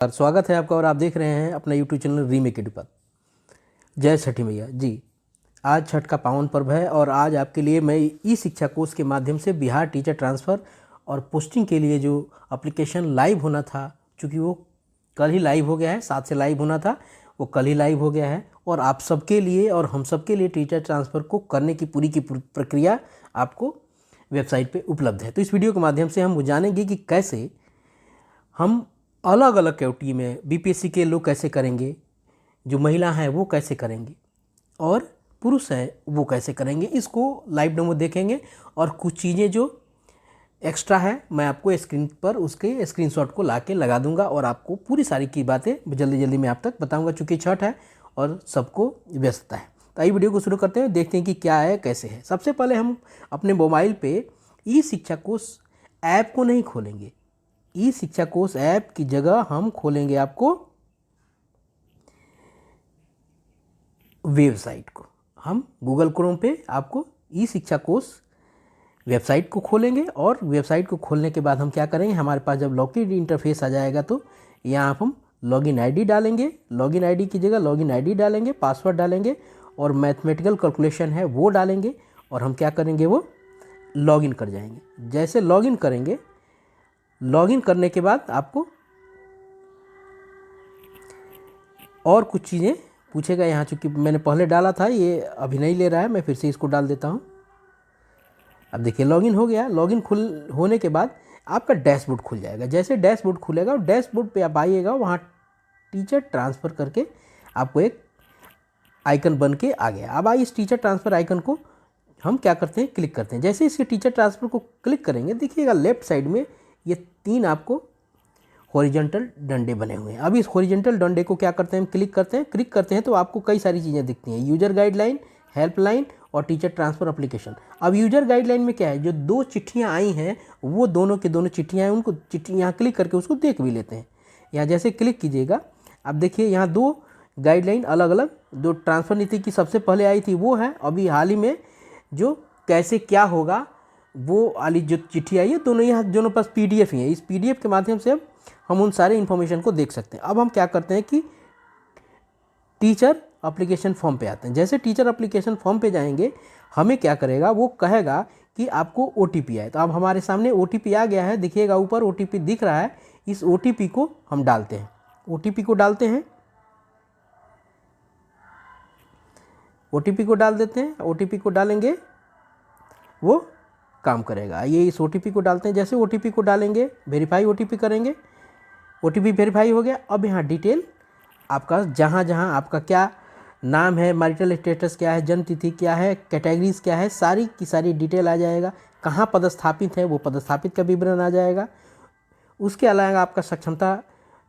और स्वागत है आपका और आप देख रहे हैं अपना यूट्यूब चैनल रीमेक एडू पर। जय छठी मैया जी। आज छठ का पावन पर्व है और आज आपके लिए मैं ई शिक्षा कोर्स के माध्यम से बिहार टीचर ट्रांसफ़र और पोस्टिंग के लिए जो एप्लीकेशन लाइव होना था, चूँकि वो कल ही लाइव हो गया है, 7 से लाइव होना था, वो कल ही लाइव हो गया है और आप सबके लिए और हम सबके लिए टीचर ट्रांसफ़र को करने की पूरी प्रक्रिया आपको वेबसाइट पे उपलब्ध है। तो इस वीडियो के माध्यम से हम जानेंगे कि कैसे हम अलग अलग कैटेगरी में बीपीएससी के लोग कैसे करेंगे, जो महिला हैं वो कैसे करेंगे और पुरुष हैं वो कैसे करेंगे। इसको लाइव डेमो देखेंगे और कुछ चीज़ें जो एक्स्ट्रा है मैं आपको स्क्रीन पर उसके स्क्रीनशॉट को ला के लगा दूंगा और आपको पूरी सारी की बातें जल्दी जल्दी मैं आप तक बताऊंगा, चूँकि छठ है और सबको व्यस्तता है। तो आइए वीडियो को शुरू करते हैं, देखते हैं कि क्या है कैसे है। सबसे पहले हम अपने मोबाइल पे ई शिक्षा कोर्स ऐप को नहीं खोलेंगे, ई शिक्षा कोर्स ऐप की जगह हम खोलेंगे आपको वेबसाइट को। हम गूगल क्रोम पे आपको ई शिक्षा कोर्स वेबसाइट को खोलेंगे और वेबसाइट को खोलने के बाद हम क्या करेंगे, हमारे पास जब लॉगिन इंटरफेस आ जाएगा तो यहाँ हम लॉगिन आईडी डालेंगे, लॉगिन आईडी की जगह लॉगिन आईडी डालेंगे, पासवर्ड डालेंगे और मैथमेटिकल कैलकुलेशन है वो डालेंगे और हम क्या करेंगे, वो लॉगिन कर जाएंगे। जैसे लॉगिन करेंगे, लॉगिन करने के बाद आपको और कुछ चीज़ें पूछेगा यहाँ, चूँकि मैंने पहले डाला था ये अभी नहीं ले रहा है, मैं फिर से इसको डाल देता हूँ। अब देखिए लॉगिन हो गया। लॉगिन होने के बाद आपका डैशबोर्ड खुल जाएगा। जैसे डैशबोर्ड खुलेगा और डैशबोर्ड पे आप आइएगा, वहाँ टीचर ट्रांसफ़र करके आपको एक आइकन बन के आ गया। अब आइए इस टीचर ट्रांसफ़र आइकन को हम क्या करते हैं, क्लिक करते हैं। जैसे इसके टीचर ट्रांसफ़र को क्लिक करेंगे, देखिएगा लेफ्ट साइड में ये 3 आपको हॉरिजॉन्टल डंडे बने हुए हैं। अब इस हॉरिजॉन्टल डंडे को क्या करते हैं, हम क्लिक करते हैं तो आपको कई सारी चीज़ें दिखती हैं, यूजर गाइडलाइन, हेल्पलाइन और टीचर ट्रांसफ़र एप्लीकेशन। अब यूजर गाइडलाइन में क्या है, जो 2 चिट्ठियाँ आई हैं वो दोनों की दोनों चिट्ठियाँ हैं, उनको चिट्ठी यहाँ क्लिक करके उसको देख भी लेते हैं। यहाँ जैसे क्लिक कीजिएगा, अब देखिए यहाँ 2 गाइडलाइन अलग अलग, जो ट्रांसफ़र नीति की सबसे पहले आई थी वो है, अभी हाल ही में जो कैसे क्या होगा वो वाली जो चिट्ठी आई है, दोनों यहाँ दोनों पास पीडीएफ ही है। इस पीडीएफ के माध्यम से हम उन सारे इन्फॉर्मेशन को देख सकते हैं। अब हम क्या करते हैं कि टीचर एप्लीकेशन फॉर्म पे आते हैं। जैसे टीचर एप्लीकेशन फॉर्म पे जाएंगे, हमें क्या करेगा, वो कहेगा कि आपको ओटीपी आए। तो अब हमारे सामने ओटीपी आ गया है, देखिएगा ऊपर ओटीपी दिख रहा है। इस ओटीपी को हम डालते हैं, ओटीपी को डालते हैं, ओटीपी को डाल देते हैं। ओटीपी को डालेंगे वो काम करेगा। ये इस ओटीपी को डालते हैं। जैसे ओटीपी को डालेंगे, वेरीफाई ओटीपी करेंगे, ओटीपी वेरीफाई हो गया। अब यहाँ डिटेल आपका जहाँ जहाँ आपका क्या नाम है, मैरिटल स्टेटस क्या है, जन्म तिथि क्या है, कैटेगरीज क्या है, सारी की सारी डिटेल आ जाएगा। कहाँ पदस्थापित है वो पदस्थापित का विवरण आ जाएगा। उसके अलावा आपका सक्षमता,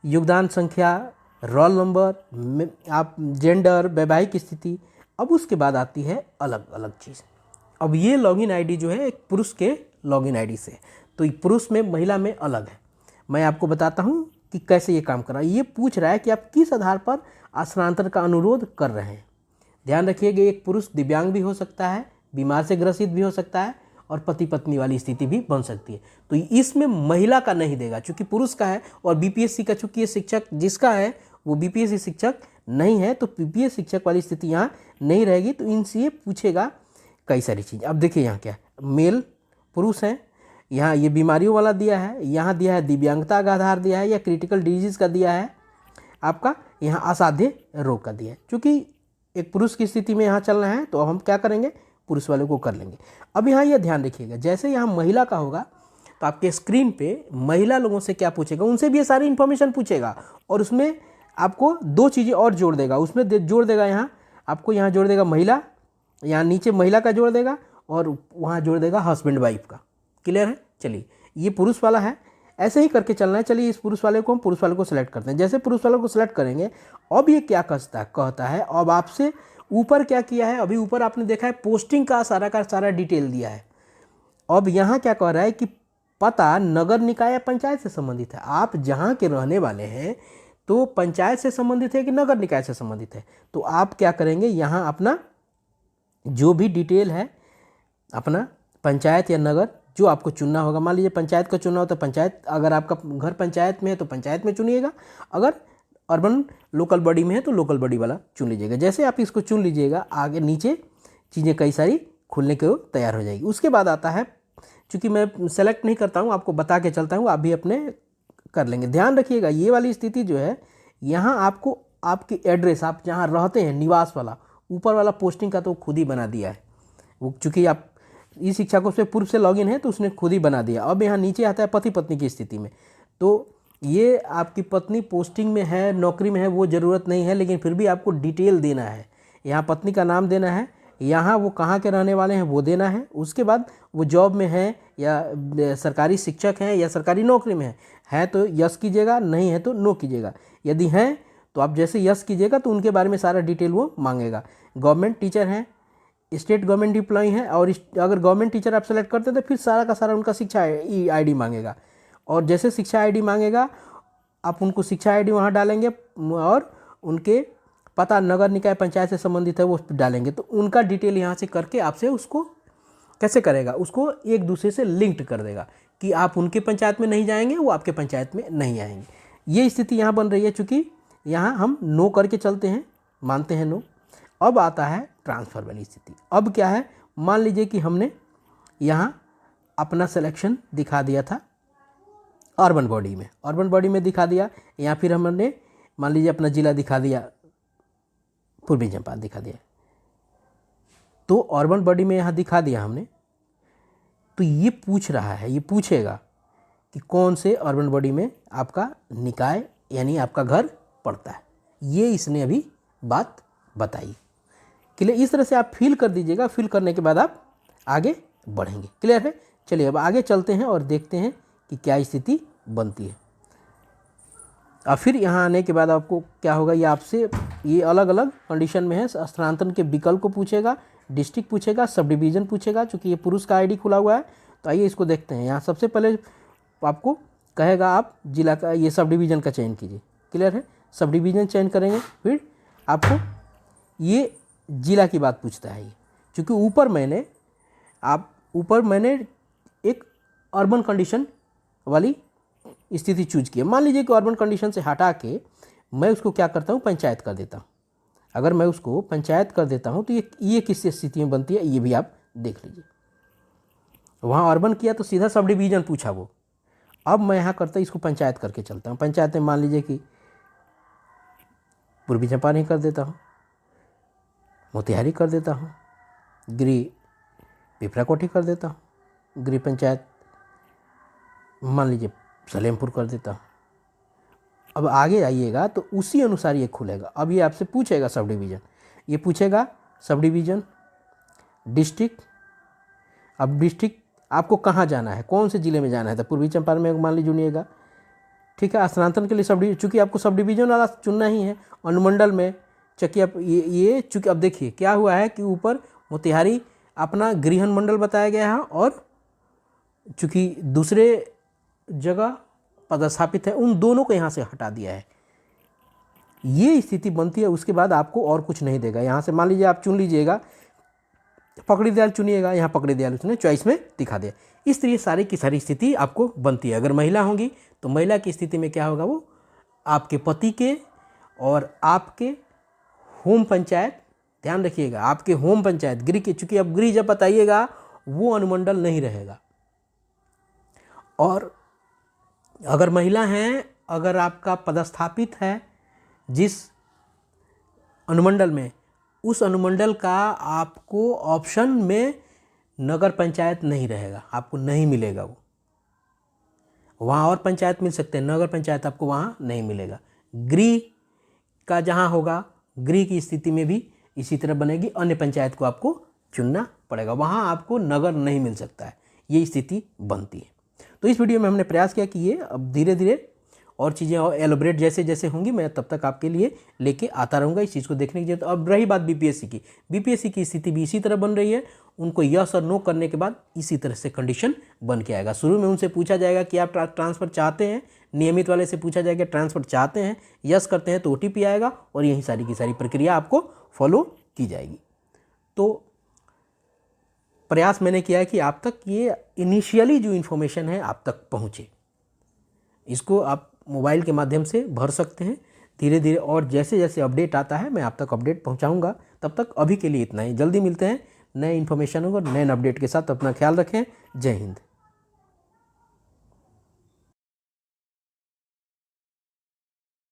योगदान संख्या, रोल नंबर, आप जेंडर, वैवाहिक स्थिति। अब उसके बाद आती है अलग अलग चीज़। अब ये लॉगिन आईडी जो है एक पुरुष के लॉगिन आईडी से, तो पुरुष में महिला में अलग है। मैं आपको बताता हूँ कि कैसे ये काम कर रहा है। ये पूछ रहा है कि आप किस आधार पर स्थानांतरण का अनुरोध कर रहे हैं। ध्यान रखिएगा, एक पुरुष दिव्यांग भी हो सकता है, बीमार से ग्रसित भी हो सकता है और पति पत्नी वाली स्थिति भी बन सकती है। तो इसमें महिला का नहीं देगा, चूँकि पुरुष का है और बीपीएससी का, चूँकि ये शिक्षक जिसका है वो बीपीएससी शिक्षक नहीं है, तो बीपीएस शिक्षक वाली स्थिति यहाँ नहीं रहेगी। तो इनसे ये पूछेगा कई सारी चीज़। अब देखिए यहाँ क्या, मेल पुरुष है, यहाँ ये बीमारियों वाला दिया है, यहाँ दिया है दिव्यांगता का आधार दिया है या क्रिटिकल डिजीज़ का दिया है, आपका यहाँ असाध्य रोग का दिया है। चूँकि एक पुरुष की स्थिति में यहाँ चलना है तो हम क्या करेंगे, पुरुष वाले को कर लेंगे। अब यहाँ ये ध्यान रखिएगा, जैसे यहाँ महिला का होगा तो आपके स्क्रीन पे महिला लोगों से क्या पूछेगा, उनसे भी ये सारी इन्फॉर्मेशन पूछेगा और उसमें आपको 2 चीज़ें और जोड़ देगा। उसमें जोड़ देगा, यहाँ आपको यहाँ जोड़ देगा महिला, यहाँ नीचे महिला का जोड़ देगा और वहाँ जोड़ देगा हस्बैंड वाइफ का। क्लियर है? चलिए ये पुरुष वाला है, ऐसे ही करके चलना है। चलिए इस पुरुष वाले को हम पुरुष वाले को सिलेक्ट करते हैं। जैसे पुरुष वाले को सिलेक्ट करेंगे, अब ये क्या कहता है, अब आपसे ऊपर क्या किया है, अभी ऊपर आपने देखा है पोस्टिंग का सारा डिटेल दिया है। अब यहाँ क्या कह रहा है कि पता नगर निकाय या पंचायत से संबंधित है। आप जहाँ के रहने वाले हैं तो पंचायत से संबंधित है कि नगर निकाय से संबंधित है, तो आप क्या करेंगे, यहाँ अपना जो भी डिटेल है अपना पंचायत या नगर जो आपको चुनना होगा। मान लीजिए पंचायत का चुनना हो तो पंचायत, अगर आपका घर पंचायत में है तो पंचायत में चुनिएगा, अगर अर्बन लोकल बॉडी में है तो लोकल बॉडी वाला चुन लीजिएगा। जैसे आप इसको चुन लीजिएगा, आगे नीचे चीज़ें कई सारी खुलने को तैयार हो जाएगी। उसके बाद आता है, चूँकि मैं सेलेक्ट नहीं करता हूँ, आपको बता के चलता हूँ, आप भी अपने कर लेंगे। ध्यान रखिएगा, ये वाली स्थिति जो है, यहाँ आपको आपकी एड्रेस, आप जहाँ रहते हैं निवास वाला, ऊपर वाला पोस्टिंग का तो खुद ही बना दिया है वो, चूँकि आप ई शिक्षा को से पूर्व से लॉगिन है तो उसने खुद ही बना दिया। अब यहाँ नीचे आता है पति पत्नी की स्थिति में, तो ये आपकी पत्नी पोस्टिंग में है, नौकरी में है, वो ज़रूरत नहीं है, लेकिन फिर भी आपको डिटेल देना है। यहाँ पत्नी का नाम देना है, यहाँ वो कहाँ के रहने वाले हैं वो देना है। उसके बाद वो जॉब में है या सरकारी शिक्षक हैं या सरकारी नौकरी में है तो यस कीजिएगा, नहीं है तो नो कीजिएगा। यदि हैं तो आप जैसे यस कीजिएगा तो उनके बारे में सारा डिटेल वो मांगेगा। गवर्नमेंट टीचर हैं, स्टेट गवर्नमेंट एम्प्लॉई हैं, और अगर गवर्नमेंट टीचर आप सेलेक्ट करते हैं तो फिर सारा का सारा उनका शिक्षा आईडी मांगेगा, और जैसे शिक्षा आईडी मांगेगा आप उनको शिक्षा आईडी वहाँ डालेंगे, और उनके पता नगर निकाय पंचायत से संबंधित है वो डालेंगे, तो उनका डिटेल यहाँ से करके आपसे उसको कैसे करेगा, उसको एक दूसरे से लिंक्ड कर देगा कि आप उनके पंचायत में नहीं जाएंगे, वो आपके पंचायत में नहीं आएंगे। ये स्थिति यहाँ बन रही है, चूँकि यहाँ हम नो करके चलते हैं, मानते हैं नो। अब आता है ट्रांसफ़र वाली स्थिति। अब क्या है, मान लीजिए कि हमने यहाँ अपना सिलेक्शन दिखा दिया था अर्बन बॉडी में, अर्बन बॉडी में दिखा दिया, या फिर हमने मान लीजिए अपना ज़िला दिखा दिया, पूर्वी चंपारण दिखा दिया, तो अर्बन बॉडी में यहाँ दिखा दिया हमने, तो ये पूछ रहा है, ये पूछेगा कि कौन से अर्बन बॉडी में आपका निकाय यानी आपका घर पड़ता है। ये इसने अभी बात बताई। क्लियर, इस तरह से आप फिल कर दीजिएगा। फिल करने के बाद आप आगे बढ़ेंगे। क्लियर है? चलिए अब आगे चलते हैं और देखते हैं कि क्या स्थिति बनती है। और फिर यहाँ आने के बाद आपको क्या होगा, ये आपसे ये अलग अलग कंडीशन में है। स्थानांतरण के विकल्प को पूछेगा, डिस्ट्रिक्ट पूछेगा, सब डिवीज़न पूछेगा। चूँकि ये पुरुष का आईडी खुला हुआ है तो आइए इसको देखते हैं। यहाँ सबसे पहले आपको कहेगा आप जिला का, ये सब डिवीज़न का चयन कीजिए। क्लियर है? सब डिवीज़न चयन करेंगे, फिर आपको ये जिला की बात पूछता है। ये चूँकि ऊपर मैंने एक अर्बन कंडीशन वाली स्थिति चूज की है। मान लीजिए कि अर्बन कंडीशन से हटा के मैं उसको क्या करता हूँ, पंचायत कर देता हूँ। अगर मैं उसको पंचायत कर देता हूँ तो ये किस स्थिति में बनती है, ये भी आप देख लीजिए। वहाँ अर्बन किया तो सीधा सब डिवीज़न पूछा वो। अब मैं यहाँ करता इसको पंचायत करके चलता हूँ। पंचायत में मान लीजिए कि पूर्वी चंपारण कर देता हूँ, मोतिहारी कर देता हूँ, गृह पिपराकोठी कर देता हूँ, गृह पंचायत मान लीजिए सलेमपुर कर देता हूँ। अब आगे आइएगा तो उसी अनुसार ये खुलेगा। अब ये आपसे पूछेगा सब डिवीज़न, ये पूछेगा सब डिवीज़न, डिस्ट्रिक्ट। अब डिस्ट्रिक्ट आपको कहाँ जाना है, कौन से ज़िले में जाना है, तो पूर्वी चंपारण में मान लीजिए चुनिएगा। ठीक है, स्थानांतरण के लिए सब डिवीजन, चूँकि आपको सब डिवीज़न वाला चुनना ही है। अनुमंडल में चूँकि आप ये चूँकि अब देखिए क्या हुआ है कि ऊपर मोतिहारी अपना गृह मंडल बताया गया है, और चूँकि दूसरे जगह पदस्थापित है, उन दोनों को यहाँ से हटा दिया है। ये स्थिति बनती है। उसके बाद आपको और कुछ नहीं देगा। यहाँ से मान लीजिए आप चुन लीजिएगा, पकड़ी दयाल चुनिएगा, यहाँ पकड़ी दयाल उसने चॉइस में दिखा दिया। इस तरह सारी की सारी स्थिति आपको बनती है। अगर महिला होंगी तो महिला की स्थिति में क्या होगा, वो आपके पति के और आपके होम पंचायत, ध्यान रखिएगा आपके होम पंचायत गृह के, चूँकि अब गृह जब बताइएगा वो अनुमंडल नहीं रहेगा। और अगर महिला हैं, अगर आपका पदस्थापित है जिस अनुमंडल में, उस अनुमंडल का आपको ऑप्शन में नगर पंचायत नहीं रहेगा, आपको नहीं मिलेगा। वो वहाँ और पंचायत मिल सकते हैं, नगर पंचायत आपको वहाँ नहीं मिलेगा। गृह का जहाँ होगा, गृह की स्थिति में भी इसी तरह बनेगी। अन्य पंचायत को आपको चुनना पड़ेगा, वहाँ आपको नगर नहीं मिल सकता है। ये स्थिति बनती है। तो इस वीडियो में हमने प्रयास किया कि ये अब धीरे धीरे और चीज़ें और एलोबरेट जैसे जैसे होंगी मैं तब तक आपके लिए लेके आता रहूँगा इस चीज़ को देखने की जरूरत। अब रही बात बीपीएससी की स्थिति भी इसी तरह बन रही है। उनको यस और नो करने के बाद इसी तरह से कंडीशन बन के आएगा। शुरू में उनसे पूछा जाएगा कि आप ट्रांसफ़र चाहते हैं, नियमित वाले से पूछा जाएगा ट्रांसफ़र चाहते हैं, यस करते हैं तो OTP आएगा, और यही सारी की सारी प्रक्रिया आपको फॉलो की जाएगी। तो प्रयास मैंने किया है कि आप तक ये इनिशियली जो इन्फॉर्मेशन है आप तक पहुँचे। इसको आप मोबाइल के माध्यम से भर सकते हैं धीरे धीरे, और जैसे जैसे अपडेट आता है मैं आप तक अपडेट पहुंचाऊंगा। तब तक अभी के लिए इतना ही, जल्दी मिलते हैं नए इन्फॉर्मेशन और नए अपडेट के साथ। अपना ख्याल रखें। जय हिंद।